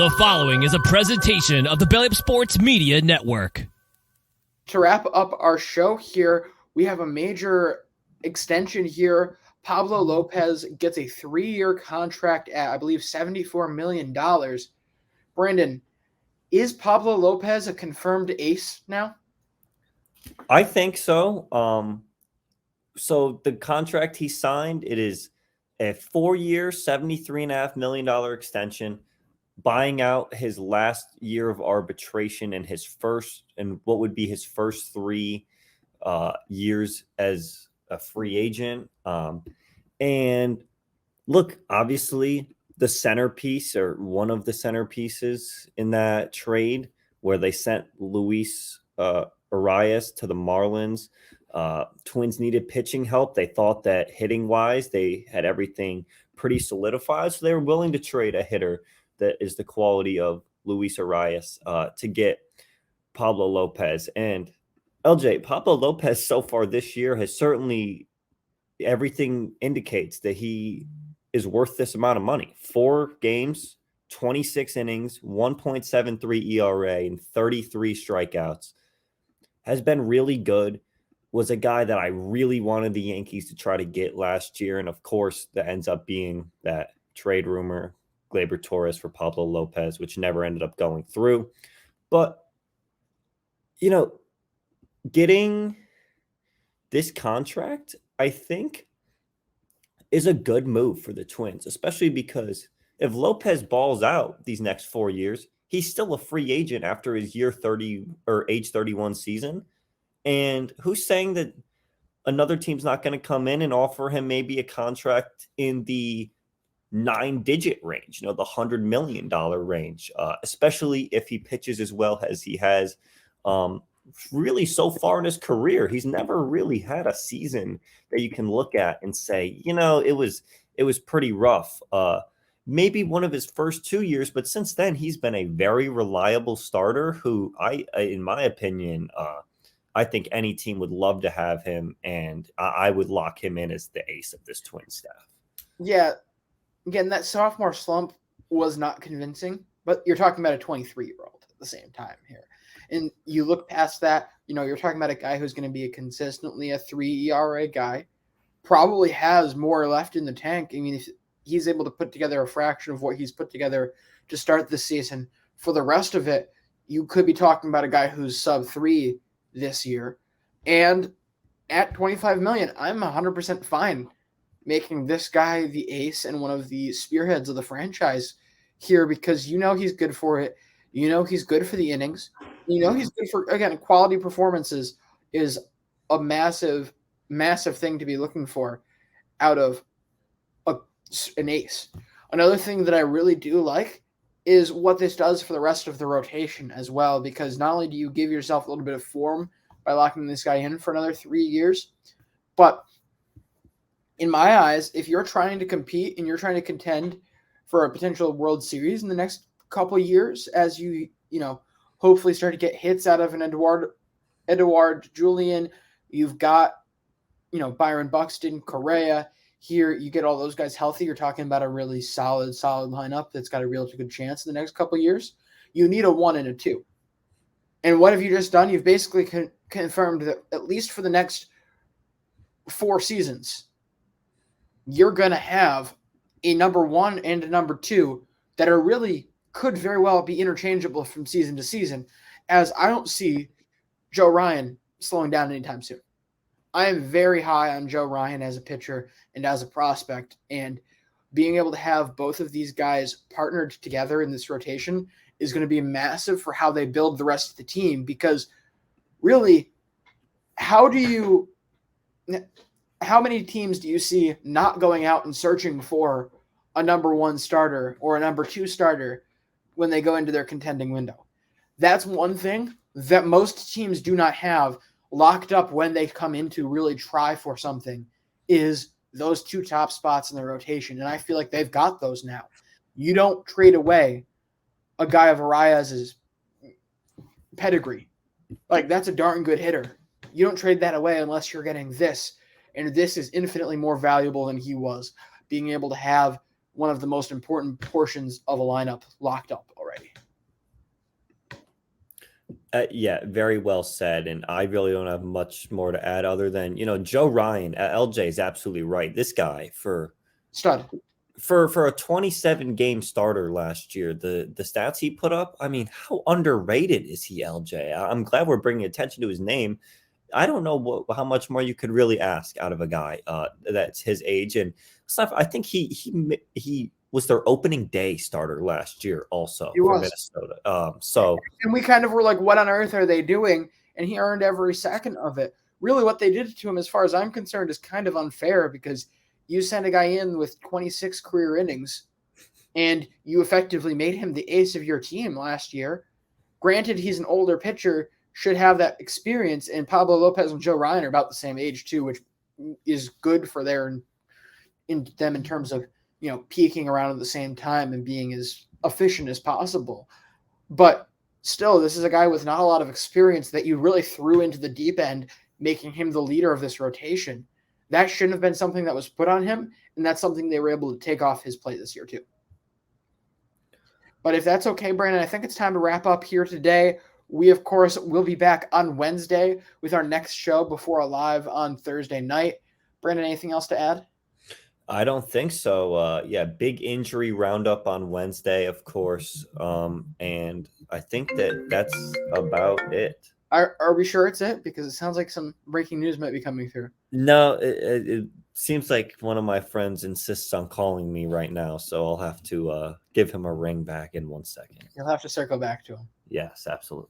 The following is a presentation of the Belly Up Sports Media Network. To wrap up our show here, we have a major extension here. Pablo Lopez gets a 3-year contract at, I believe, $74 million. Brandon, is Pablo Lopez a confirmed ace now? I think so. So the contract he signed, it is a 4-year, $73.5 million extension, buying out his last year of arbitration and what would be his first 3 years as a free agent. And look, obviously the centerpiece or one of the centerpieces in that trade where they sent Luis Arias to the Marlins. Twins needed pitching help. They thought that hitting wise, they had everything pretty solidified. So they were willing to trade a hitter that is the quality of Luis Arias to get Pablo Lopez. And LJ, Pablo Lopez so far this year has certainly, everything indicates that he is worth this amount of money. 4 games, 26 innings, 1.73 ERA, and 33 strikeouts. Has been really good. Was a guy that I really wanted the Yankees to try to get last year. And of course, that ends up being that trade rumor, Gleyber Torres for Pablo Lopez, which never ended up going through. But, you know, getting this contract, I think, is a good move for the Twins, especially because if Lopez balls out these next 4 years, he's still a free agent after his year 30 or age 31 season. And who's saying that another team's not going to come in and offer him maybe a contract in the 9-digit range, the $100 million range, especially if he pitches as well as he has really so far in his career. He's never really had a season that you can look at and say, it was pretty rough. Maybe one of his first 2 years, but since then he's been a very reliable starter who in my opinion, I think any team would love to have him, and I would lock him in as the ace of this Twin staff. Yeah. Again, that sophomore slump was not convincing, but you're talking about a 23-year-old at the same time here. And you look past that, you're talking about a guy who's going to be consistently a 3 ERA guy, probably has more left in the tank. I mean, if he's able to put together a fraction of what he's put together to start the season, for the rest of it, you could be talking about a guy who's sub 3 this year. And at $25 million, I'm 100% fine making this guy the ace and one of the spearheads of the franchise here, because he's good for it. He's good for the innings. He's good for, again, quality performances is a massive, massive thing to be looking for out of an ace. Another thing that I really do like is what this does for the rest of the rotation as well, because not only do you give yourself a little bit of form by locking this guy in for another 3 years, but in my eyes, if you're trying to compete and you're trying to contend for a potential World Series in the next couple of years, as you hopefully start to get hits out of an Edouard Julian, you've got, Byron Buxton, Correa. Here, you get all those guys healthy. You're talking about a really solid lineup that's got a real good chance in the next couple of years. You need a 1 and a 2. And what have you just done? You've basically confirmed that at least for the next 4 seasons, you're going to have a number 1 and a number 2 that are really could very well be interchangeable from season to season, as I don't see Joe Ryan slowing down anytime soon. I am very high on Joe Ryan as a pitcher and as a prospect, and being able to have both of these guys partnered together in this rotation is going to be massive for how they build the rest of the team, because really, how many teams do you see not going out and searching for a number 1 starter or a number 2 starter when they go into their contending window? That's one thing that most teams do not have locked up when they come in to really try for something, is those 2 top spots in the rotation. And I feel like they've got those now. You don't trade away a guy of Arias's pedigree. Like, that's a darn good hitter. You don't trade that away unless you're getting this. And this is infinitely more valuable than he was, being able to have one of the most important portions of a lineup locked up already. Yeah, very well said. And I really don't have much more to add other than, Joe Ryan, LJ is absolutely right. This guy Stud. for a 27 game starter last year, the stats he put up, I mean, how underrated is he, LJ? I'm glad we're bringing attention to his name. I don't know how much more you could really ask out of a guy that's his age and stuff. I think he was their opening day starter last year also He for was. Minnesota. So And we kind of were like, what on earth are they doing? And he earned every second of it. Really, what they did to him, as far as I'm concerned, is kind of unfair because you send a guy in with 26 career innings and you effectively made him the ace of your team last year. Granted, he's an older pitcher, should have that experience, and Pablo Lopez and Joe Ryan are about the same age too, which is good for them in terms of peaking around at the same time and being as efficient as possible. But still, this is a guy with not a lot of experience that you really threw into the deep end, making him the leader of this rotation. That shouldn't have been something that was put on him, and that's something they were able to take off his plate this year too. But if that's okay, Brandon, I think it's time to wrap up here today. We, of course, will be back on Wednesday with our next show before a live on Thursday night. Brandon, anything else to add? I don't think so. Yeah, big injury roundup on Wednesday, of course. And I think that's about it. Are we sure it's it? Because it sounds like some breaking news might be coming through. No, it seems like one of my friends insists on calling me right now, so I'll have to give him a ring back in 1 second. You'll have to circle back to him. Yes, absolutely.